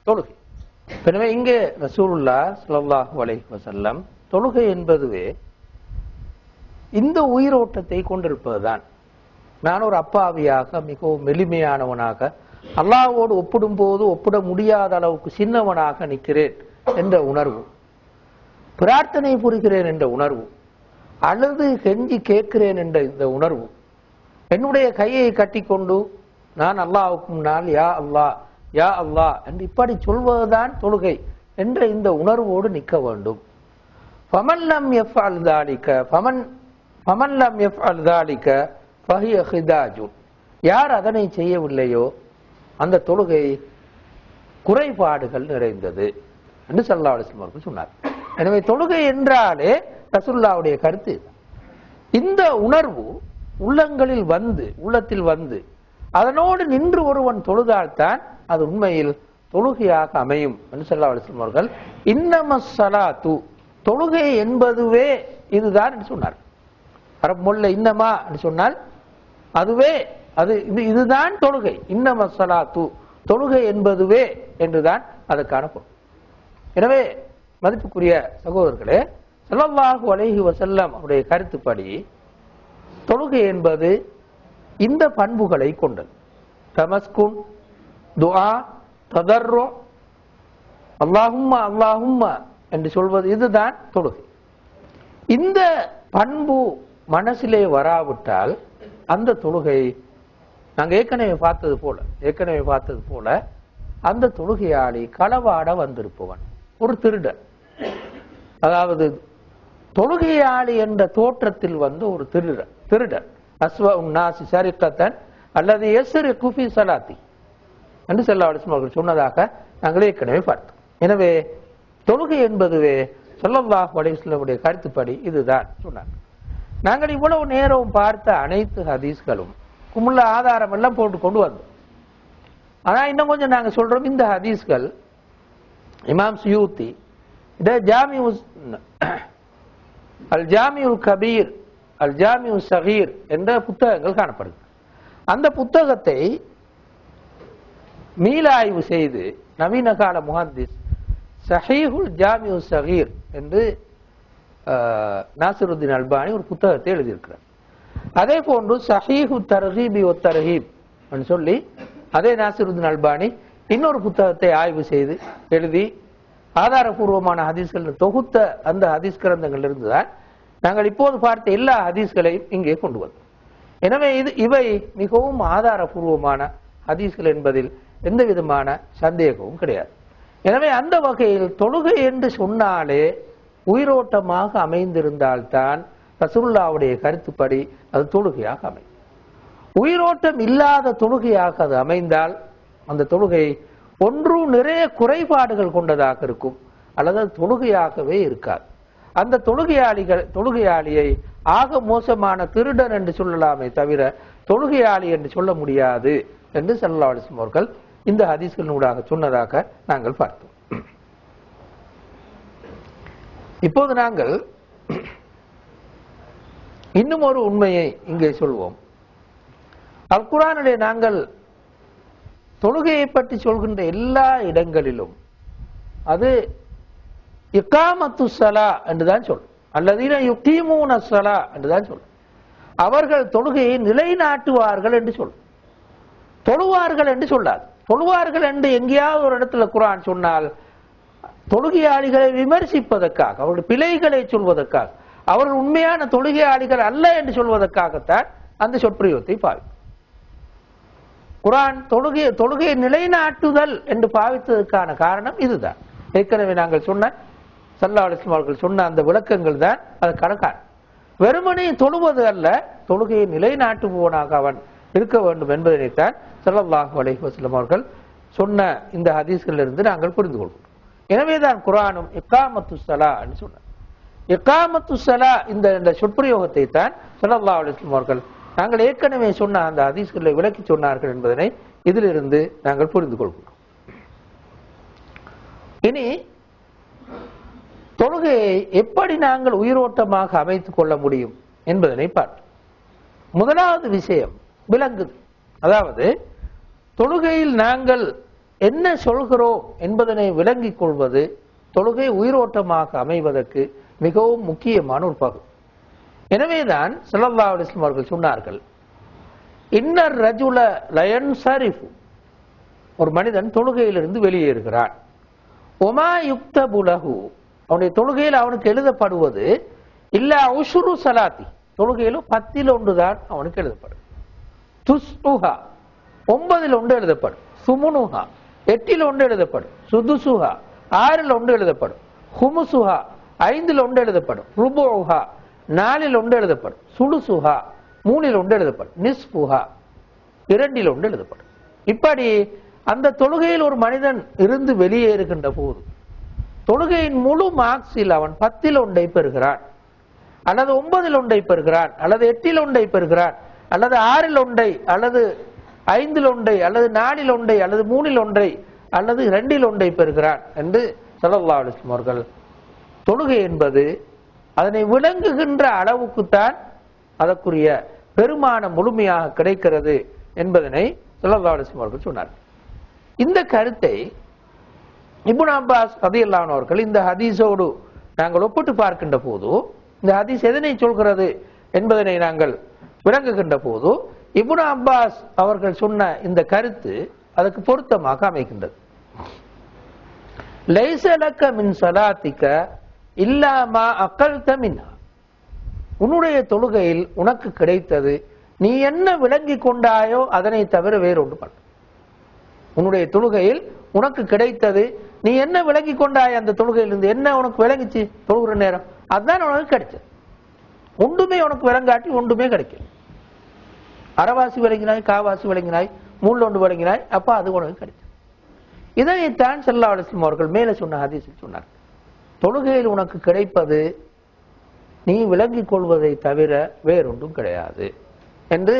தொழுகை. எனவே இங்கே ரசூலுல்லாஹ் ஸல்லல்லாஹு அலைஹி வஸல்லம் தொழுகை என்பதுவே இந்த உயிரோட்டத்தை கொண்டிருப்பதுதான். நான் ஒரு அப்பாவியாக மிகவும் எளிமையானவனாக அல்லாஹ்வோடு ஒப்பிடும் போது ஒப்பிட முடியாத அளவுக்கு சின்னவனாக நிற்கிறேன் என்ற உணர்வு, பிரார்த்தனை புரிகிறேன் என்ற உணர்வு, அழுது கெஞ்சி கேட்கிறேன் என்ற இந்த உணர்வு, என்னுடைய கையை கட்டிக்கொண்டு நான் அல்லாஹ்வுக்கு முன்னால் யா அல்லாஹ் யா அல்லாஹ் என்று இப்படி சொல்வதுதான் தொழுகை என்ற இந்த உணர்வோடு நிற்க வேண்டும். ஃபமன் லம் யஃஅல் ذلك ஃபமன் லம் யஃஅல் ذلك ஃபஹிய ஹிதாஜுன். யார் அதனை செய்யவில்லையோ அந்த தொழுகை குறைபாடுகள் நிறைந்தது என்று ஸல்லல்லாஹு அலைஹி வஸல்லம் சொன்னார். எனவே தொழுகை என்றாலே ரசூலுல்லாஹ்வுடைய கருத்து இந்த உணர்வு உள்ளங்களில் வந்து உள்ளத்தில் வந்து அதனோடு நின்று ஒருவன் தொழுதால்தான் அது உண்மையில் தொழுகையாக அமையும் என்று ஸல்லல்லாஹு அலைஹி வஸல்லம் அவர்கள் இன்னமஸ் ஸலாத்து தொழுகை என்பதுவே இதுதான் என்று சொன்னார். அரபு மொழியில இன்னமா என்று சொன்னால் அதுவே அது இதுதான் தொழுகை. இன்னமஸ் ஸலாத்து தொழுகை என்பதுவே என்றுதான் அதற்கான பொருள். எனவே மதிப்புக்குரிய சகோதரர்களே, ஸல்லல்லாஹு அலைஹி வஸல்லம் அவருடைய கருத்துப்படி தொழுகை என்பது இந்த பண்புகளை கொண்டது. தமஸ்குன், துஆ, ததர்ரு, அல்லாஹும்ம அல்லாஹும்ம என்று சொல்வது இதுதான் தொழுகை. இந்த பண்பு மனசிலே வராவிட்டால் அந்த தொழுகை நாங்கள் ஏற்கனவே பார்த்தது போல அந்த தொழுகையாளி களவாட வந்திருப்பவன், ஒரு திருடன். அதாவது தொழுகையாளி என்ற தோற்றத்தில் வந்து ஒரு திருடன் அஸ்வா உன்னாசி சரிக்கத்தன் அல்லது யஸ்ரிகு ஃபீ ஸலாத்தி என்று ஸல்லல்லாஹு அலைஹி வஸல்லம் சொன்னதாக நாங்கள் ஏற்கனவே பார்த்தோம். எனவே தொழுகை என்பதுவே ஸல்லல்லாஹு அலைஹி வஸல்லம் கருத்துப்படி இதுதான் சொன்னார். நாங்கள் இவ்வளவு நேரம் பார்த்த அனைத்து ஹதீஸ்களும் குமுள்ள ஆதாரம் எல்லாம் போட்டு கொண்டு வந்தோம். ஆனா இன்னும் கொஞ்சம் நாங்க சொல்றோம், இந்த ஹதீஸ்கள் இமாம் சுயூத்தி அல் ஜாமியுல் கபீர் அல் ஜாமியுல் சகீர் என்ற புத்தகங்கள் காணப்படுது. அந்த புத்தகத்தை மீளாய்வு செய்து நவீன கால முஹத்திஸ் சஹீஹுல் ஜாமியுல் சகீர் என்று நாசிருத்தீன் அல்பானி ஒரு புத்தகத்தை எழுதியிருக்கிறார். அதே போன்று சஹீஹு தர்ஹீபி ஒ தர்ஹீப் என்று சொல்லி அதே நாசிருத்தீன் அல்பானி இன்னொரு புத்தகத்தை ஆய்வு செய்து எழுதி ஆதாரபூர்வமான ஹதீஸ்கள் தொகுத்த அந்த ஹதீஸ் கிரந்தங்கள் இருந்துதான் நாங்கள் இப்போது பார்த்த எல்லா ஹதீஸ்களையும் இங்கே கொண்டு வந்தோம். எனவே இவை மிகவும் ஆதாரபூர்வமான ஹதீஸ்கள் என்பதில் எந்த விதமான சந்தேகமும் கிடையாது. எனவே அந்த வகையில் தொழுகை என்று சொன்னாலே உயிரோட்டமாக அமைந்திருந்தால்தான் ரசூலுல்லாஹ்வுடைய கருத்துப்படி அது தொழுகையாக அமையும். உயிரோட்டம் இல்லாத தொழுகையாக அது அமைந்தால் அந்த தொழுகை ஒன்று நிறைய குறைபாடுகள் கொண்டதாக இருக்கும், அல்லது தொழுகையாகவே இருக்காது. அந்த தொழுகையாளியை ஆக மோசமான திருடன் என்று சொல்லலாமே தவிர தொழுகையாளி என்று சொல்ல முடியாது என்று ஸல்லல்லாஹு அலைஹி வஸல்லம் அவர்கள் இந்த ஹதீஸ்களினூடாக சொன்னதாக நாங்கள் பார்த்தோம். இப்போது நாங்கள் இன்னும் ஒரு உண்மையை இங்கே சொல்வோம். அல் குர்ஆனிலே நாங்கள் தொழுகையை பற்றி சொல்கின்ற எல்லா இடங்களிலும் அது இகாமத்து ஸலா என்றுதான் சொல்லும், அல்லதீன யுகீமூன ஸலா என்றுதான் சொல்லும். அவர்கள் தொழுகையை நிலைநாட்டுவார்கள் என்று சொல்லும், தொழுவார்கள் என்று சொல்லாது. தொழுவார்கள் என்று எங்கேயாவது ஒரு இடத்துல குர்ஆன் சொன்னால் தொழுகையாளிகளை விமர்சிப்பதற்காக, அவருடைய பிழைகளை சொல்வதற்காக, அவர்கள் உண்மையான தொழுகையாளிகள் அல்ல என்று சொல்வதற்காகத்தான் அந்த சொற்பிரயோகத்தை பாவிக்கும். குர்ஆன் தொழுகையை நிலைநாட்டுதல் என்று பாவித்ததற்கான காரணம் இதுதான். ஏற்கனவே நாங்கள் சொன்ன ஸல்லல்லாஹு அலைஹி வஸல்லம் அவர்கள் சொன்ன அந்த விளக்கங்கள் தான் அதற்கான காரணம். வெறுமனே தொழுவது அல்ல, தொழுகையை நிலைநாட்டுபவனாக அவன் இருக்க வேண்டும் என்பதனைத்தான் ஸல்லல்லாஹு அலைஹி வஸல்லம் அவர்கள் சொன்ன இந்த ஹதீஸ்களிலிருந்து நாங்கள் புரிந்து கொள்கிறோம். எனவேதான் குர்ஆனும் இகாமத்து ஸலா என்று சொன்னார். இகாமத்து ஸலா இந்த சொற்பிரயோகத்தை தான் ஸல்லல்லாஹு அலைஹி வஸல்லம் அவர்கள் நாங்கள் ஏற்கனவே சொன்ன அந்த ஹதீஸ்களை விளக்கி சொன்னார்கள் என்பதனை இதிலிருந்து நாங்கள் புரிந்து கொள்கிறோம். இனி தொழுகையை எப்படி நாங்கள் உயிரோட்டமாக அமைத்துக் கொள்ள முடியும் என்பதனை பார்ப்போம். முதலாவது விஷயம் விளங்குது. அதாவது தொழுகையில் நாங்கள் என்ன சொல்கிறோம் என்பதனை விளங்கிக் கொள்வது தொழுகை உயிரோட்டமாக அமைவதற்கு மிகவும் முக்கியமான ஒரு பகுதி. எனவேதான் ஸல்லல்லாஹு அலைஹி வஸல்லம் அவர்கள் சொன்னார்கள், இன்னர் ரஜுல லயன்சரிஃபு, ஒரு மனிதன் தொழுகையிலிருந்து வெளியேறுகிறான், ஒமா யுக்தபு லஹு, அவனுடைய தொழுகையில் அவனுக்கு எழுதப்படுவது இல்லா உஷ்ரு ஸலாத்தி, தொழுகையிலும் 10 தான் அவனுக்கு எழுதப்படும், துஸ்உஹா 9 எழுதப்படும், சுமுனுஹா 8 எழுதப்படும், சுதுசுஹா 6 எழுதப்படும், ஹுமுசுஹா 5 எழுதப்படும், ருபுஹா 4 எழுதப்படும், சுலுசுஹா 3 எழுதப்படும், நிஸ்ஃபுஹா 2 எழுதப்படும். இப்படி அந்த தொழுகையில் ஒரு மனிதன் இருந்து வெளியேறுகின்ற போது தொழுகையின் முழு மார்க்ஸில் அவன் 10 பெறுகிறான், அல்லது 9 பெறுகிறான், அல்லது 8 பெறுகிறான், அல்லது 6 அல்லது 5 அல்லது 4 அல்லது 3 அல்லது 2 பெறுகிறான் என்று ஸல்லல்லாஹு அலைஹி வஸல்லம் அவர்கள், தொழுகை என்பது அதனை விளங்குகின்ற அளவுக்குத்தான் அதற்குரிய பெருமானம் முழுமையாக கிடைக்கிறது என்பதனை ஸல்லல்லாஹு அலைஹி வஸல்லம் அவர்கள் சொன்னார். இந்த கருத்தை இப்னு அப்பாஸ் ரலியல்லாஹு அன்ஹு அவர்கள் இந்த ஹதீஸோடு நாங்கள் ஒப்பிட்டு பார்க்கின்ற போது, இந்த ஹதீஸ் எதனை சொல்கிறது என்பதனை நாங்கள் விளங்குகின்ற போது, இப்னு அப்பாஸ் அவர்கள் சொன்ன இந்த கருத்து அதற்கு பொருத்தமாக அமைகின்றது. லைஸ லக மின் ஸலாத்திக இல்லா மா அகல்த மின்ஹா, உன்னுடைய தொழுகையில் உனக்கு கிடைத்தது நீ என்ன விளங்கி கொண்டாயோ அதனை தவிர வேறொன்று பண்ண. உன்னுடைய தொழுகையில் உனக்கு கிடைத்தது நீ என்ன விளங்கி கொண்டாய், அந்த தொழுகையிலிருந்து என்ன உனக்கு விளங்கிச்சு தொழுகிற நேரம், அதுதான் உனக்கு கிடைச்சது. ஒன்றுமே உனக்கு விளங்காட்டி ஒன்றுமே கிடைக்கல. அரைவாசி விளங்கினாய், காவாசி விளங்கினாய், 3 விளங்கினாய், அப்ப அது உனக்கு கிடைச்சது. இதனைத்தான் ஸல்லல்லாஹு அலைஹி வஸல்லம் அவர்கள் மேலே சொன்ன ஹதீஸில் சொன்னார், தொழுகையில் உனக்கு கிடைப்பது நீ விளங்கிக் கொள்வதை தவிர வேறொன்றும் கிடையாது என்று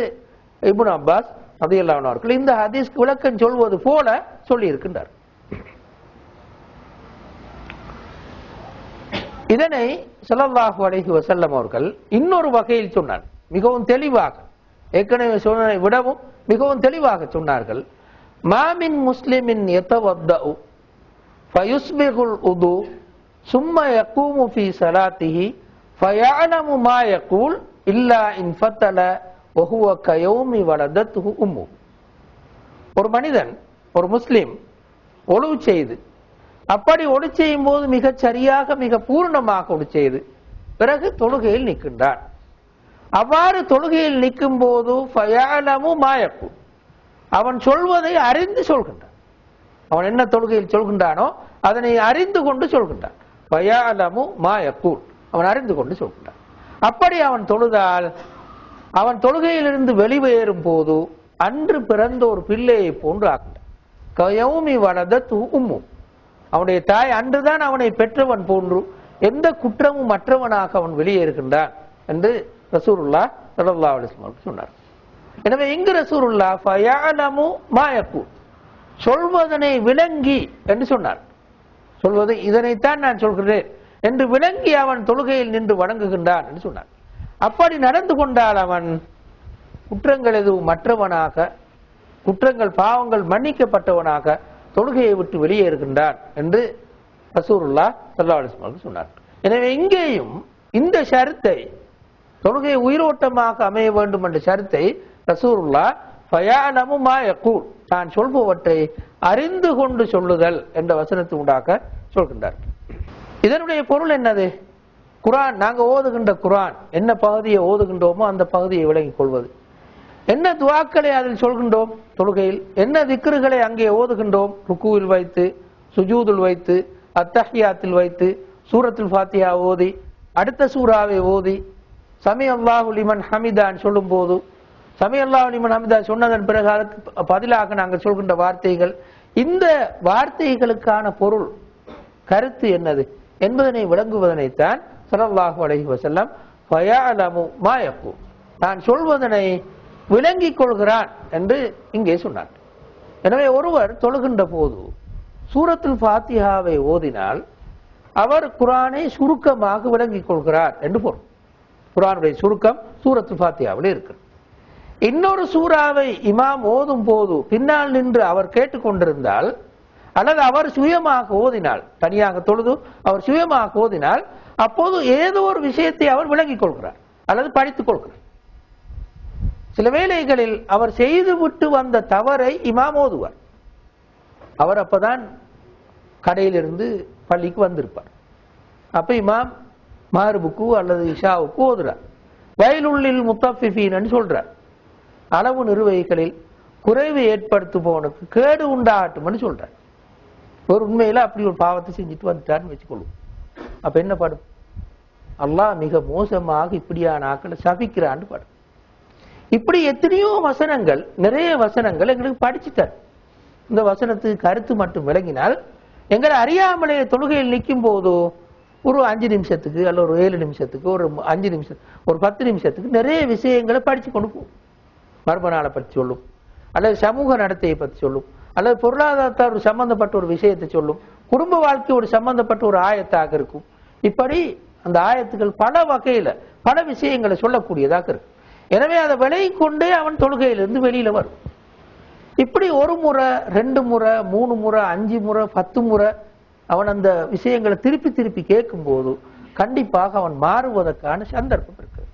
இப்னு அப்பாஸ் ரலியல்லாஹு அன்ஹு அவர்கள் இந்த ஹதீஸ்க்கு விளக்கம் சொல்வது போல சொல்லி இருக்கின்றார். இதனை ஸல்லல்லாஹு அலைஹி வஸல்லம் அவர்கள் இன்னொரு வகையில் சொன்னார், மிகவும் தெளிவாக, ஏற்கனவே சொன்னதை விடவும் மிகவும் தெளிவாக சொன்னார்கள். மாமின் முஸ்லிமின் யதவத்தஉ ஃபயுஸ்பிகுல் உது சும்ம யகூமு ஃபீ ஸலாத்திஹி ஃபயஅலமு மா யகூல் இல்லா இன் ஃபதல வஹுவ கயௌமி வலதத்துஹு உம்மு. ஒரு மனிதன், ஒரு முஸ்லிம் ஒழு செய்து, அப்படி ஒழு செய்யும் போது மிக சரியாக மிக பூர்ணமாக ஒழு செய்து பிறகு தொழுகையில் நிற்கின்றான். அவ்வாறு தொழுகையில் நிற்கும் போது ஃபயஅலமு மா யகூல், அவன் சொல்வதை அறிந்து சொல்கின்றான். அவன் என்ன தொழுகையில் சொல்கின்றானோ அதனை அறிந்து கொண்டு சொல்கின்றான். ஃபயஅலமு மா யகூல், அவன் அறிந்து கொண்டு சொல்கின்றான். அப்படி அவன் தொழுதால் அவன் தொழுகையிலிருந்து வெளியேறும் போது அன்று பிறந்த ஒரு பிள்ளையை போன்று ஆக்கின்றான். கயௌமி வலதத்து உம்மு, அவனுடைய தாய் அன்றுதான் அவனை பெற்றவன் போன்று எந்த குற்றமும் மற்றவனாக அவன் வெளியேறுகின்றான் என்று ரசூலுல்லாஹ் ஸல்லல்லாஹு அலைஹி வஸல்லம் சொன்னார். எனவே இங்கு ரசூலுல்லாஹ் ஃபயஅலமு மா யகூல், சொல்வதனை விளங்கி என்று சொன்னார். சொல்வது இதனைத்தான் நான் சொல்கிறேன் என்று விளங்கி அவன் தொழுகையில் நின்று வணங்குகின்றான் என்று சொன்னார். அப்படி நடந்து கொண்டால் அவன் குற்றங்கள் எதுவும் மற்றவனாக, குற்றங்கள் பாவங்கள் மன்னிக்கப்பட்டவனாக தொழுகையை விட்டு வெளியேறுகின்றான் என்று ரசூலுல்லாஹ் ஸல்லல்லாஹு அலைஹி வஸல்லம் சொன்னார். எனவே இங்கேயும் இந்த ஷரத்தை, தொழுகை உயிரோட்டமாக அமைய வேண்டும் என்ற ஷரத்தை ரசூலுல்லாஹ் ஃபயஅலமு மா யகூல், தான் சொல்பவற்றை அறிந்து கொண்டு சொல்லுதல் என்ற வசனத்தை உண்டாக்க சொல்கின்றார். இதனுடைய பொருள் என்னது? குர்ஆன், நாங்க ஓதுகின்ற குர்ஆன் என்ன பகுதியை ஓதுகின்றோமோ அந்த பகுதியை விளங்கிக் கொள்வது, என்ன துஆக்களை அதில் சொல்கின்றோம் தொழுகையில், என்ன திக்ருகளை அங்கே ஓதுகின்றோம், ருக்குவில் வைத்து, சுஜூதில் வைத்து, அத்தஹியாத்தில் வைத்து, சூரத்துல் ஃபாத்திஹா ஓதி, அடுத்த சூராவை ஓதி, சமி அல்லாஹு லிமன் ஹமிதான் சொல்லும் போது, சமி அல்லாஹு லிமன் ஹமிதா சொன்னதன் பிறகு அதற்கு பதிலாக நாங்கள் சொல்கின்ற வார்த்தைகள், இந்த வார்த்தைகளுக்கான பொருள் கருத்து என்னது என்பதனை விளங்குவதனைத்தான் ஸல்லல்லாஹு அலைஹி வஸல்லம் ஃபயஅலமு மா யகூல், தான் சொல்வதனை விளங்கிக் கொள்கிறான் என்று இங்கே சொன்னார். எனவே ஒருவர் தொழுகின்ற போது சூரத்துல் ஃபாத்திஹாவை ஓதினால் அவர் குர்ஆனை சுருக்கமாக விளங்கிக் கொள்கிறார் என்று பொருள். குர்ஆனுடைய சுருக்கம் சூரத்துல் ஃபாத்திஹாவில் இருக்கிறது. இன்னொரு சூறாவை இமாம் ஓதும் போது பின்னால் நின்று அவர் கேட்டுக்கொண்டிருந்தால் அல்லது அவர் சுயமாக ஓதினால், தனியாக தொழுது அவர் சுயமாக ஓதினால், அப்போது ஏதோ ஒரு விஷயத்தை அவர் விளங்கிக் கொள்கிறார் அல்லது படித்துக் கொள்கிறார். சில வேளைகளில் அவர் செய்துவிட்டு வந்த தவறை இமாம் ஓதுவார். அவர் அப்பதான் கடையிலிருந்து பள்ளிக்கு வந்திருப்பார். அப்ப இமாம் மார்புக்கு அல்லது இஷாவுக்கு ஓதுறார். வயலுள்ளில் முத்தஃபிஃபீன் சொல்றார், அளவு நிர்வகிகளில் குறைவு ஏற்படுத்துபவனுக்கு கேடு உண்டாகட்டும் சொல்றார். ஒரு உண்மையில அப்படி ஒரு பாவத்தை செஞ்சுட்டு வந்துட்டார்னு வச்சுக்கொள்ளும். அப்ப என்ன படும்? அல்லாஹ் மிக மோசமாக இப்படியான ஆக்களை சபிக்கிறான்னு படும். இப்படி எத்தனையோ வசனங்கள், நிறைய வசனங்கள் எங்களுக்கு படிச்சுட்டார். இந்த வசனத்துக்கு கருத்து மட்டும் விளங்கினால் எங்களை அறியாமலே தொழுகையில் நிற்கும் போதோ ஒரு 5 நிமிஷத்துக்கு அல்ல ஒரு 7 நிமிஷத்துக்கு ஒரு 5 நிமிஷம் ஒரு 10 நிமிஷத்துக்கு நிறைய விஷயங்களை படிச்சு கொண்டு போகும். மர்ம நாளை பற்றி சொல்லும், அல்லது சமூக நடத்தையை பற்றி சொல்லும், அல்லது பொருளாதாரத்தார் சம்பந்தப்பட்ட ஒரு விஷயத்தை சொல்லும், குடும்ப வாழ்க்கையோடு சம்பந்தப்பட்ட ஒரு ஆயத்தாக இருக்கும். இப்படி அந்த ஆயத்துக்கள் பல வகையில பல விஷயங்களை சொல்லக்கூடியதாக இருக்கும். எனவே அதை விலகி கொண்டே அவன் தொழுகையிலிருந்து வெளியில வரும். இப்படி ஒரு முறை 2 முறை 3 முறை 5 முறை 10 முறை அவன் அந்த விஷயங்களை திருப்பி திருப்பி கேட்கும் போது கண்டிப்பாக அவன் மாறுவதற்கான சந்தர்ப்பம் இருக்கிறது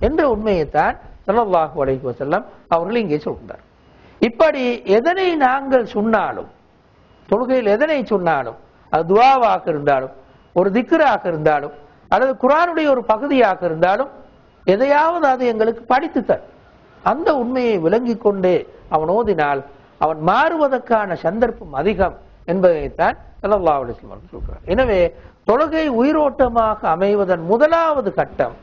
என்ற உண்மையைத்தான் ஸல்லல்லாஹு அலைஹி வஸல்லம் அவர்கள் இங்கே சொல்கிறார். இப்படி எதனை நாங்கள் சொன்னாலும், தொழுகையில் எதனை சொன்னாலும், அது துஆவாக இருந்தாலும் ஒரு திக்ராக இருந்தாலும் அல்லது குர்ஆனுடைய ஒரு பகுதியாக இருந்தாலும் எதையாவது அது எங்களுக்கு படித்து தரும். அந்த உண்மையை விளங்கி கொண்டே அவன் ஓதினால் அவன் மாறுவதற்கான சந்தர்ப்பம் அதிகம் என்பதைத்தான் ஸல்லல்லாஹு அலைஹி வஸல்லம் சொல்றார். எனவே தொழுகை உயிரோட்டமாக அமைவதன் முதலாவது கட்டம்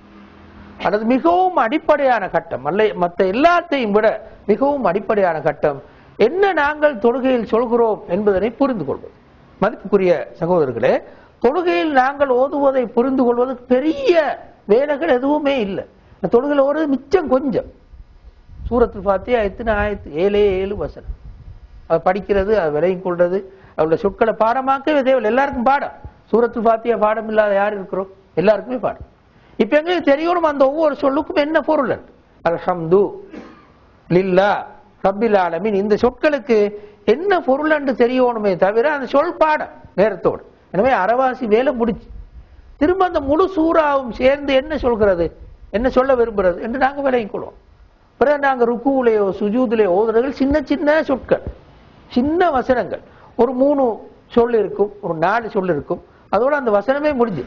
அல்லது மிகவும் அடிப்படையான கட்டம் அல்ல, மற்ற எல்லாத்தையும் விட மிகவும் அடிப்படையான கட்டம் என்ன நாங்கள் தொழுகையில் சொல்கிறோம் என்பதனை புரிந்து கொள்வது. மதிப்புக்குரிய சகோதரர்களே, தொழுகையில் நாங்கள் ஓதுவதை புரிந்து கொள்வதற்கு பெரிய வேலைகள் எதுவுமே இல்லை. தொழுகையில் ஒரு மிச்சம் கொஞ்சம் சூரத்துல் ஃபாத்திஹா எத்தனை ஆயத்து? 7 வசனம். அதை படிக்கிறது, அதை விலகிக் கொள்றது, அவருடைய சொற்களை பாடமாக்கவே தேவையில்லை. எல்லாருக்கும் பாடம். சூரத்துல் ஃபாத்திஹா பாடம் இல்லாத யார் இருக்கிறோம்? எல்லாருக்குமே பாடம். இப்ப எங்களுக்கு தெரியணும் அந்த ஒவ்வொரு சொல்லுக்கும் என்ன பொருள். அல்ஹம்து லில்லாஹ் ரப்பில் ஆலமீன், இந்த சொற்களுக்கு என்ன பொருள் என்று தெரியணுமே தவிர அந்த சொல் பாடம் நேரத்தோடு. எனவே அறவாசி வேலை முடிச்சு திரும்ப அந்த முழு சூறாவும் சேர்ந்து என்ன சொல்கிறது, என்ன சொல்ல விரும்புகிறது என்று நாங்கள் விலகிக் கொள்வோம். பிறகு நாங்கள் ருக்குவிலேயோ சுஜூதிலேயோ ஓதுறதுகள் சின்ன சின்ன சொற்கள், சின்ன வசனங்கள். ஒரு 3 சொல் இருக்கும், ஒரு 4 சொல் இருக்கும், அதோட அந்த வசனமே முடிஞ்சு.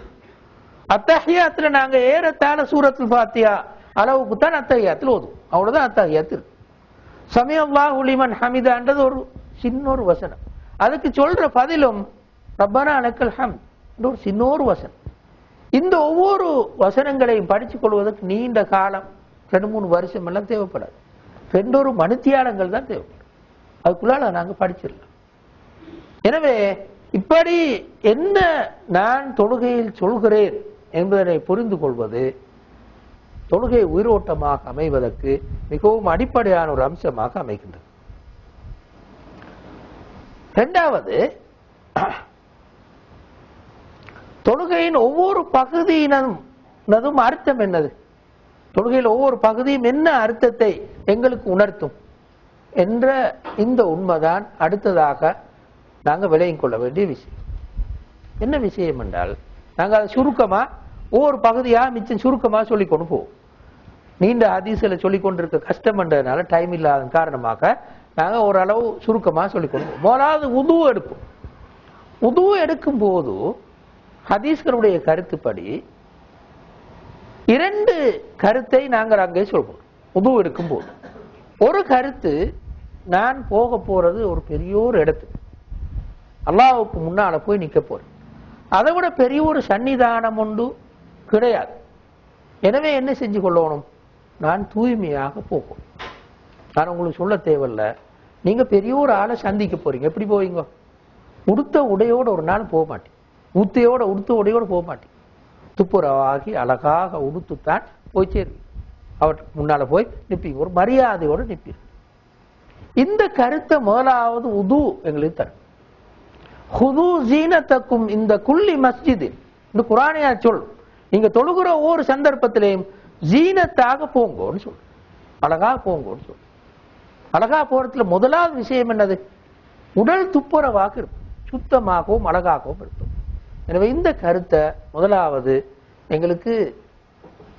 அத்தஹியாத்துல நாங்க ஏறத்தாழ சூரத்துல் ஃபாத்திஹா அளவுக்கு தான் அத்தஹியாத்தில் ஓதும். அவ்வளவுதான் அத்தஹியாத் இருக்கு. சமிஅல்லாஹு லிமன் ஹமிதான்றது ஒரு சின்ன ஒரு வசனம். அதுக்கு சொல்ற பதிலும் ரப்பனா லக்கல் ஹம்த் என்ற ஒரு சின்ன ஒரு வசனம். இந்த ஒவ்வொரு வசனங்களையும் படித்துக் கொள்வதற்கு நீண்ட காலம் 2-3 வருஷம் எல்லாம் தேவைப்படாது. 2 மணித்தியாலங்கள் தான் தேவைப்படும். அதுக்குள்ளால நாங்கள் படிச்சிடலாம். எனவே இப்படி என்ன நான் தொழுகையில் சொல்கிறேன் என்பதனை புரிந்து கொள்வது தொழுகை உயிரோட்டமாக அமைவதற்கு மிகவும் அடிப்படையான ஒரு அம்சமாக அமைகின்றது. இரண்டாவது, தொழுகையின் ஒவ்வொரு பகுதியினதும் அர்த்தம் என்னது, தொழுகையில் ஒவ்வொரு பகுதியும் என்ன அர்த்தத்தை எங்களுக்கு உணர்த்தும் என்ற இந்த உண்மைதான் அடுத்ததாக நாங்கள் விலகிக் கொள்ள வேண்டிய விஷயம். என்ன விஷயம் என்றால், நாங்கள் அதை சுருக்கமா ஒவ்வொரு பகுதியா மிச்சம் சுருக்கமா சொல்லிக் கொண்டு போவோம். நீண்ட ஹதீஸ்ல சொல்லிக் கொண்டிருக்க கஷ்டம் என்றதுனால டைம் இல்லாத காரணமாக நாங்கள் ஓரளவு சுருக்கமா சொல்லிக் கொண்டு போவோம். முதலாவது உது எடுப்போம். உது எடுக்கும் போது ஹதீஸ்களுடைய கருத்துப்படி 2 கருத்தை நாங்கள் அங்கே சொல்வோம். உது எடுக்கும் போது ஒரு கருத்து, நான் போக போறது ஒரு பெரிய ஒரு இடத்துக்கு, அல்லாஹ்வுக்கு முன்னால போய் நிக்க போறேன், அதை விட பெரிய ஒரு சன்னிதானம் ஒன்று கிடையாது. எனவே என்ன செஞ்சு கொள்ளணும், நான் தூய்மையாக போகும். நான் உங்களுக்கு சொல்ல தேவையில்ல, நீங்க பெரிய ஒரு ஆளை சந்திக்க போறீங்க. எப்படி போவீங்க? உடுத்த உடையோடு ஒரு நாள் போக மாட்டேன், உடுத்த உடையோடு போக மாட்டேன், துப்புரவாகி அழகாக உடுத்துத்தான் போய் சேருவீங்க. அவற்றுக்கு முன்னால போய் நிப்பீங்க, ஒரு மரியாதையோடு நிப்பீங்க. இந்த கருத்தை முதலாவது உது எங்களுக்கு தரும். ஹுது ஜீனத்தக்கும் இந்த குல்லி மஸ்ஜிதில், இந்த குர்ஆனியா சொல், நீங்க தொழுகிற ஒவ்வொரு சந்தர்ப்பத்திலையும் ஜீனத்தாக போங்கன்னு சொல்லு, அழகா போங்கன்னு சொல்லு. அழகா போறதுல முதலாவது விஷயம் என்னது, உடல் துப்புரவாக இருக்கும், சுத்தமாகவும் அழகாகவும் இருக்கும். எனவே இந்த கருத்தை முதலாவது எங்களுக்கு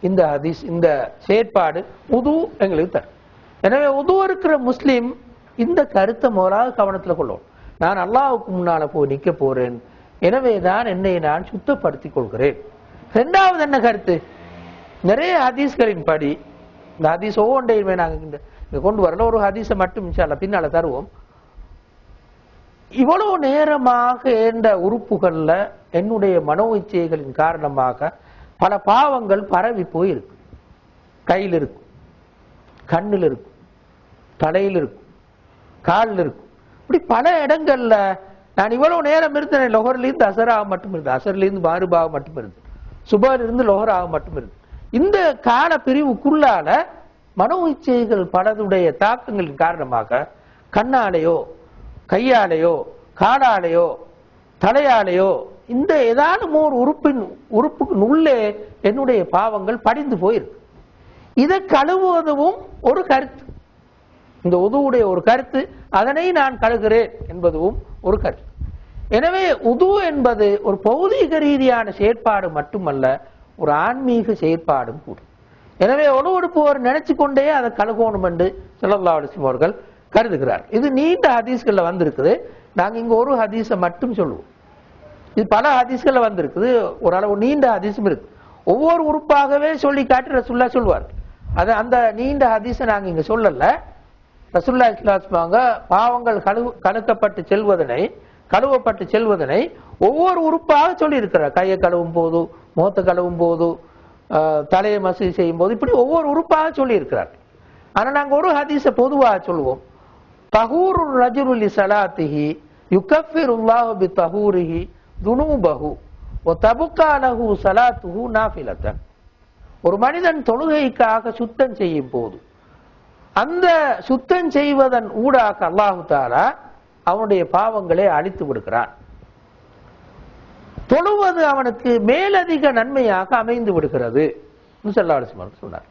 இந்த ஹதீஸ், இந்த செயற்பாடு உது எங்களுக்கு தரும். எனவே உது இருக்கிற முஸ்லீம் இந்த கருத்தை முதலாவது கவனத்தில் கொள்ளும். நான் அல்லாஹ்வுக்கு முன்னால போய் நிற்க போறேன், எனவேதான் என்னை நான் சுத்தப்படுத்திக் கொள்கிறேன். இரண்டாவது என்ன கருத்து? நிறைய ஹதீஸ்களின் படி, இந்த ஹதீஸ் ஒவ்வொன்றையுமே நாங்கள் கொண்டு வரல, ஒரு ஹதீஸை மட்டும் இன்ஷா அல்லாஹ் பின்னால தருவோம். இவ்வளவு நேரமாக என்ற உறுப்புகள்ல என்னுடைய மனோ இச்சைகளின் காரணமாக பல பாவங்கள் பரவி போயிருக்கு. கையில் இருக்கும், கண்ணில் இருக்கும், தலையில் இருக்கும், காலில் இருக்கும், இப்படி பல இடங்கள்ல நான் இவ்வளவு நேரம் இருந்தேன். லொஹர்லேருந்து அசராக மட்டும் இருந்தது, அசர்லேருந்து மாறுபாக மட்டும் இருந்தது, சுபரிலிருந்து லொஹராக மட்டும் இருந்தது. இந்த கால பிரிவுக்குள்ளால மனோ இச்சைகள் பலதுடைய தாக்கங்களின் காரணமாக கண்ணாலேயோ கையாலேயோ காலாலேயோ தலையாலேயோ இந்த ஏதானும் ஒரு உறுப்புக்கு உள்ளே என்னுடைய பாவங்கள் படிந்து போயிருக்கு. இதை கழுவுவதும் ஒரு கருத்து, இந்த உதுவுடைய ஒரு கருத்து. அதனை நான் கழுகிறேன் என்பதும் ஒரு கருத்து. எனவே உது என்பது ஒரு பௌதீக ரீதியான செயற்பாடு மட்டுமல்ல, ஒரு ஆன்மீக செயற்பாடும் கூட. எனவே ஒழுவெடுப்பவர் நினைச்சு கொண்டே அதை கழுகணும் என்று ஸல்லல்லாஹு அலைஹி வஸல்லம் அவர்கள் கருதுகிறார். இது நீண்ட ஹதீஸ்கள்ல வந்திருக்குது. நாங்க இங்க ஒரு ஹதீஸை மட்டும் சொல்லுவோம். இது பல ஹதீஸ்கள்ல வந்திருக்குது, ஓரளவு நீண்ட ஹதீஸும் இருக்கு. ஒவ்வொரு உறுப்பாகவே சொல்லி காட்டி ரசூலுல்லாஹ் சொல்வார். அது அந்த நீண்ட ஹதீஸை நாங்க இங்க சொல்லல. ரசூலுல்லாஹி ஸல்லல்லாஹு அலைஹி வஸல்லம் பாவங்கள் கழுவப்பட்டு செல்வதனை ஒவ்வொரு உறுப்பாக சொல்லி இருக்கிறார். கையை கழுவும் போது, முகத்தை கழுவும் போது, தலையை மசூதி செய்யும் போது, இப்படி ஒவ்வொரு உறுப்பாக சொல்லி இருக்கிறார். ஆனா நாங்க ஒரு ஹதீஸை பொதுவாக சொல்லுவோம். தஹூரு ரஜுலு லி ஸலாத்திஹி யுகஃபிருல்லாஹு பி தஹூரிஹி துனூபஹு வ தபுகா லஹு ஸலாத்துஹு நாஃபிலத்தன். ஒரு மனிதன் தொழுகைக்காக சுத்தம் செய்யும் போது அந்த சுத்தம் செய்வதன் ஊடாக அல்லாஹு தஆலா அவனுடைய பாவங்களை அழித்து விடுகிறான். தொழுவது அவனுக்கு மேலதிக நன்மையாக அமைந்து விடுகிறது ஸல்லல்லாஹு அலைஹி வஸல்லம் சொன்னார்.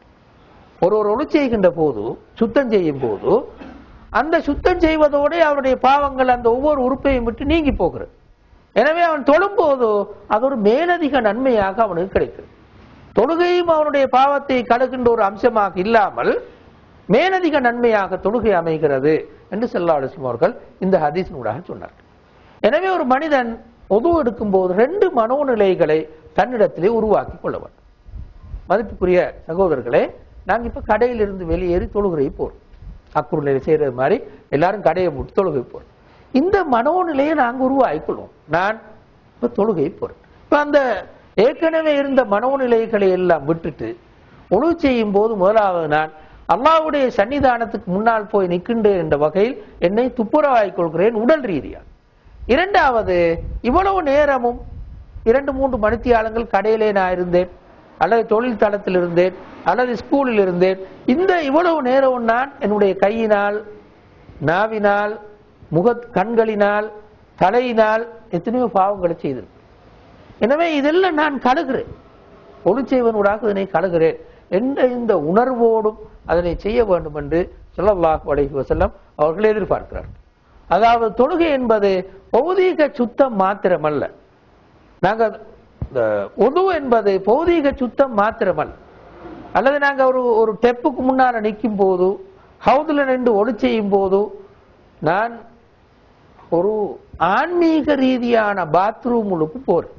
ஒரு ஒளி செய்கின்ற போது, சுத்தம் செய்யும் போது, அந்த சுத்தம் செய்வதோடு அவருடைய பாவங்கள் அந்த ஒவ்வொரு உறுப்பையும் விட்டு நீங்கி போகிறது. எனவே அவன் தொழும்போது அது ஒரு மேலதிக நன்மையாக அவனுக்கு கிடைக்கிறது. தொழுகையும் அவனுடைய பாவத்தை கழுகின்ற ஒரு அம்சமாக இல்லாமல் மேலதிக நன்மையாக தொழுகை அமைகிறது என்று ஸல்லல்லாஹு அலைஹி வஸல்லம் அவர்கள் இந்த ஹதீஸினூடாக சொன்னார். எனவே ஒரு மனிதன் உது எடுக்கும் போது 2 மனோநிலைகளை தன்னிடத்திலே உருவாக்கி கொள்ள வேண்டும். மதிப்புக்குரிய சகோதரர்களே, நாங்க இப்ப கடையிலிருந்து வெளியேறி தொழுகை போறோம். அக்குறுநிலை செய்யறது மாதிரி எல்லாரும் கடையை விட்டு தொழுகை போறோம். இந்த மனோநிலையை நாங்க உருவாக்கிக்கொள்வோம். நான் இப்ப தொழுகை போறேன். இப்ப அந்த ஏற்கனவே இருந்த மனோநிலைகளை எல்லாம் விட்டுட்டு உழு செய்யும் போது முதலாவது நான் அல்லாஹ்வுடைய சன்னிதானத்துக்கு முன்னால் போய் நிற்கின்றேன் என்ற வகையில் என்னை துப்புரவாக்கிக் கொள்கிறேன் உடல் ரீதியா. இரண்டாவது, இவ்வளவு நேரமும் 2-3 மணித்தியாலங்கள் கடையிலே நான் இருந்தேன், அல்லது தொழில் தளத்தில் இருந்தேன், அல்லது ஸ்கூலில் இருந்தேன். இந்த இவ்வளவு நேரம் நான் என்னுடைய கையினால், நாவினால், கண்களினால், தலையினால் எத்தனையோ பாவங்களை செய்திருக்கேன். எனவே இதெல்லாம் நான் கழுகிறேன், ஒளி செய்வனூடாக இதனை கழுகிறேன் என்ற இந்த உணர்வோடும் அதனை செய்ய வேண்டும் என்று ஸல்லல்லாஹு அலைஹி வஸல்லம் அவர்கள் எதிர்பார்க்கிறார். அதாவது தொழுகை என்பது பௌதீக சுத்தம் மாத்திரமல்ல. நாங்க உது என்பது பௌதீக சுத்தம் மாத்திரமல்ல. அல்லது நாங்க ஒரு டெப்புக்கு முன்னால நிற்கும் போது, ஹவுதுல நின்று ஒளி செய்யும் போது, நான் ஒரு ஆன்மீக ரீதியான பாத்ரூமுக்கு போறேன்.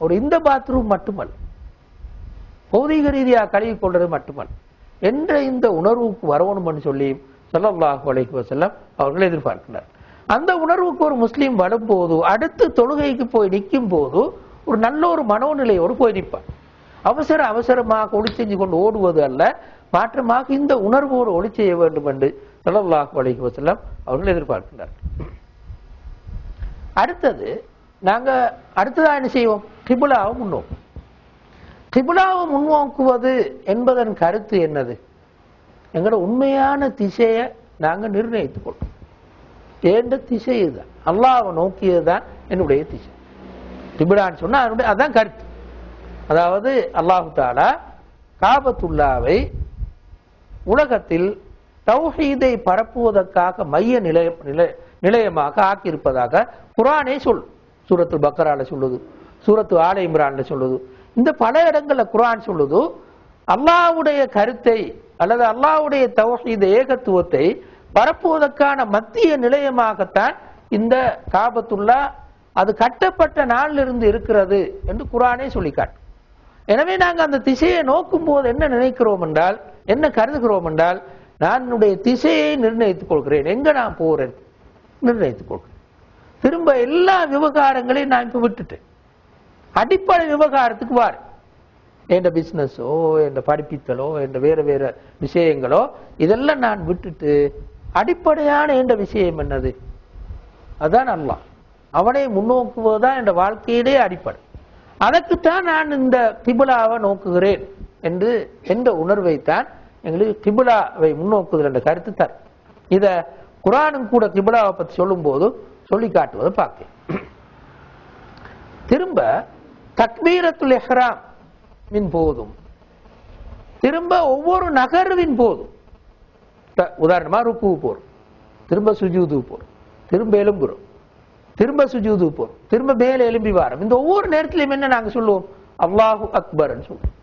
ஒரு இந்த பாத்ரூம் மட்டுமல்ல, பௌதீக ரீதியாக கழுவி கொள்றது மட்டுமல்ல என்ற இந்த உணர்வுக்கு வரணும்னு சொல்லி ஸல்லல்லாஹு அலைஹி வஸல்லம் அவர்கள் எதிர்பார்க்கிறார். அந்த உணர்வுக்கு ஒரு முஸ்லீம் வரும்போது, அடுத்து தொழுகைக்கு போய் நிற்கும் போது ஒரு நல்ல ஒரு மனோநிலையோடு போய் நிற்பார். அவசரமாக ஒளி செஞ்சு கொண்டு ஓடுவது அல்ல, மாற்றமாக இந்த உணர்வோடு ஒளி செய்ய வேண்டும் என்று ஸல்லல்லாஹு அலைஹி வஸல்லம் அவர்கள் எதிர்பார்க்கிறார். அடுத்தது, நாங்க அடுத்ததா என்ன செய்வோம்? கிப்லாவை முன்னோக்கும். கிப்லாவை முன்னோக்குவது என்பதன் கருத்து என்னது? எங்களோட உண்மையான திசையை நாங்க நிர்ணயித்துக் கொள்வோம். ஏண்ட திசை இதுதான், அல்லாஹ்வை நோக்கியதுதான் என்னுடைய திசை. கிப்லான்னு சொன்னா அதான் கருத்து. அதாவது அல்லாஹு தஆலா காபத்துல்லாவை உலகத்தில் தௌஹீதை பரப்புவதற்காக மைய நிலையமாக ஆக்கியிருப்பதாக குர்ஆனே சொல்லும். சூரத்துல் பக்கரால சொல்லுது, சூரத்து ஆல இம்ரான்ல சொல்லுது, இந்த பல இடங்கள்ல குர்ஆன் சொல்லுது. அல்லாஹ்வுடைய கருத்தை அல்லது அல்லாஹ்வுடைய தௌஹீத் ஏகத்துவத்தை பரப்புவதற்கான மத்திய நிலையமாகத்தான் இந்த காபத்துல்லா அது கட்டப்பட்ட நாளிலிருந்து இருக்கிறது என்று குர்ஆனே சொல்லி காட்டும். எனவே நாங்கள் அந்த திசையை நோக்கும் போது என்ன நினைக்கிறோம் என்றால், என்ன கருதுகிறோம் என்றால், நான் என்னுடைய திசையை நிர்ணயித்துக் கொள்கிறேன், எங்க நான் போறேன் நிர்ணயித்துக் கொள்கிறேன். திரும்ப எல்லா விவகாரங்களையும் நான் இப்ப விட்டுட்டேன். அடிப்படை விவகாரத்துக்கு வார், என் பிசினஸோ என் படிப்பித்தலோ என் வேற வேற விஷயங்களோ இதெல்லாம் நான் விட்டுட்டு அடிப்படையான என்ற விஷயம் என்னது? அதான் அல்லாஹ், அவனை முன்னோக்குவதுதான் என்ற வாழ்க்கையிலே அடிப்படை. அதற்குத்தான் நான் இந்த கிபிலாவை நோக்குகிறேன் என்று என்ற உணர்வைத்தான் எங்களுக்கு கிபிலாவை முன்னோக்குதல் என்ற கருத்து தர். இத குர்ஆனும் கூட கிபிலாவை பற்றி சொல்லும் போது சொல்லி காட்டுவதை பார்க்கிறேன். திரும்ப தக்பீரத்துல் இஹ்ராமின் போதும், திரும்ப ஒவ்வொரு நகர்வின் போதும், உதாரணமா ருக்கு போறோம், திரும்ப சுஜூது போறோம், திரும்ப எலும்புறோம், திரும்ப சுஜூது போறோம், திரும்ப மேல எலும்பி வாரம், இந்த ஒவ்வொரு நேரத்திலையும் என்ன நாங்க சொல்லுவோம்? அல்லாஹு அக்பர் சொல்லுவோம்.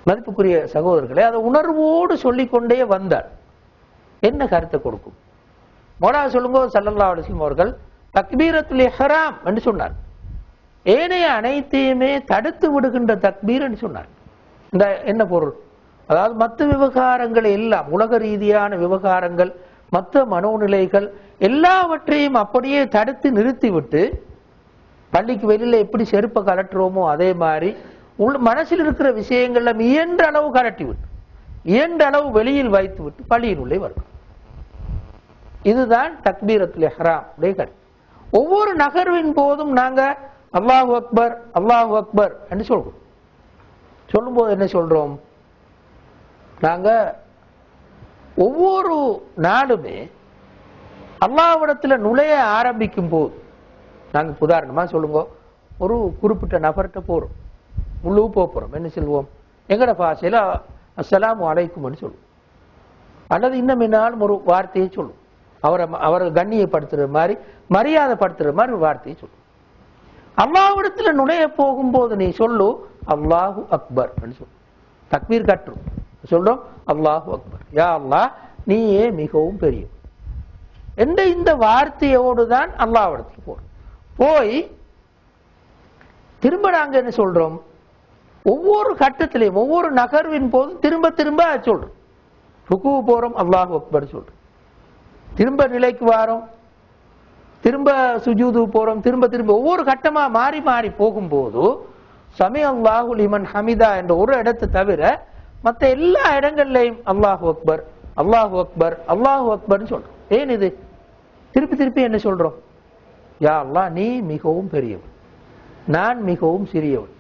மதிப்புக்குரிய சகோதரர்களே, அதை உணர்வோடு சொல்லிக்கொண்டே வந்தார் என்ன கருத்தை கொடுக்கும்? மோலா சொல்லுங்க, ஸல்லல்லாஹு அலைஹி வஸல்லம் அவர்கள் தக்பீரத்துல் இஹ்ராம் என்று சொன்னார். ஏனைய அனைத்தையுமே தடுத்து விடுகின்ற தக்பீர் என்று சொன்னார். இந்த என்ன பொருள்? அதாவது மற்ற விவகாரங்கள் எல்லாம், உலக ரீதியான விவகாரங்கள், மற்ற மனோநிலைகள் எல்லாவற்றையும் அப்படியே தடுத்து நிறுத்திவிட்டு, பள்ளிக்கு வெளியில எப்படி செருப்பை கலட்டுறோமோ அதே மாதிரி மனசில் இருக்கிற விஷயங்கள்ல இயன்ற அளவு கலட்டி விட்டு, இயன்ற அளவு வெளியில் வைத்து விட்டு பள்ளியின் உள்ளே வரும். இதுதான் தக்பீரத்துல் இஹ்ராம் உடைய கருத்து. ஒவ்வொரு நகர்வின் போதும் நாங்க அல்லாஹு அக்பர் அல்லாஹு அக்பர் என்று சொல்றோம். சொல்லும் போது என்ன சொல்றோம்? நாங்க ஒவ்வொரு நாளுமே அல்லாஹ்விடத்துல நுழைய ஆரம்பிக்கும் போது, நாங்க உதாரணமா சொல்லுங்க, ஒரு குறிப்பிட்ட நபர்கிட்ட போறோம், உள்ளூர் போறோம், என்ன சொல்லுவோம்? எங்கட பாஷையில அஸ்ஸலாமு அலைக்கும் சொல்லுவோம், அல்லது இன்னும் என்னாலும் ஒரு வார்த்தையை சொல்லுவோம், அவரை கண்ணியப்படுத்துற மாதிரி மரியாதைப்படுத்துற மாதிரி ஒரு வார்த்தையை சொல்லுவோம். அல்லாஹ்விடத்துல நுழைய போகும்போது நீ சொல்லு அல்லாஹு அக்பர் சொல்லு, தக்பீர் கட்டுறோம், சொல்றோம் அல்லாஹு அக்பர், யா அல்லாஹ் நீயே மிகவும் பெரிய என்ற இந்த வார்த்தையோடு தான் அல்லாஹ்விடத்துக்கு போறோம். போய் திரும்ப நாங்க என்ன சொல்றோம்? ஒவ்வொரு கட்டத்திலையும் ஒவ்வொரு நகர்வின் போது திரும்ப திரும்ப சொல்றோம். ருக்கு போறோம் அல்லாஹு அக்பர் சொல்றோம், திரும்ப நிலைக்கு வாரோம், திரும்ப சுஜூது போறோம், திரும்ப திரும்ப ஒவ்வொரு கட்டமா மாறி மாறி போகும்போது சமி அல்லாஹு லிமன் ஹமிதா என்ற ஒரு இடத்தை தவிர மற்ற எல்லா இடங்கள்லையும் அல்லாஹு அக்பர் அல்லாஹு அக்பர் அல்லாஹு அக்பர்னு சொல்றோம். ஏன் இது திருப்பி திருப்பி என்ன சொல்றோம்? யா அல்லாஹ் நீ மிகவும் பெரியவன், நான் மிகவும் சிறியவன்,